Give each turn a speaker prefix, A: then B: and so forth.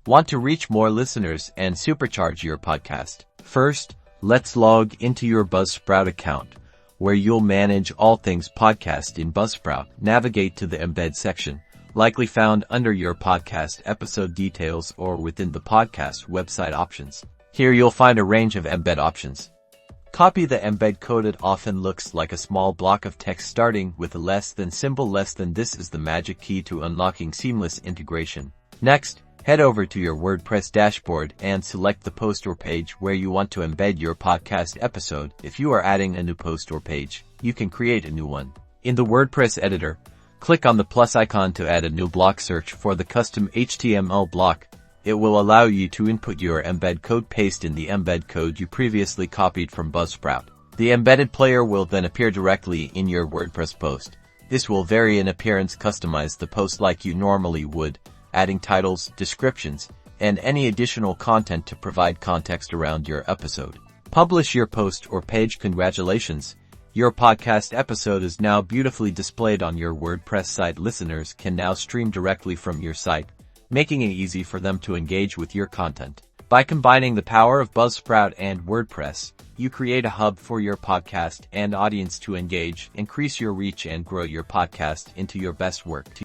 A: Want to reach more listeners and supercharge your podcast? First, let's log into your Buzzsprout account, where you'll manage all things podcast in Buzzsprout. Navigate to the Embed section, likely found under your podcast episode details or within the podcast website options. Here you'll find a range of embed options. Copy the embed code. It often looks like a small block of text starting with a less than symbol. This is the magic key to unlocking seamless integration. Next, head over to your WordPress dashboard and select the post or page where you want to embed your podcast episode. If you are adding a new post or page, you can create a new one. In the WordPress editor, click on the plus icon to add a new block. Search for the custom HTML block. It will allow you to input your embed code. Paste in the embed code you previously copied from Buzzsprout. The embedded player will then appear directly in your WordPress post. This will vary in appearance. Customize the post like you normally would, adding titles, descriptions, and any additional content to provide context around your episode. Publish your post or page. Congratulations! Your podcast episode is now beautifully displayed on your WordPress site. Listeners can now stream directly from your site, making it easy for them to engage with your content. By combining the power of Buzzsprout and WordPress, you create a hub for your podcast and audience to engage, increase your reach, and grow your podcast into your best work.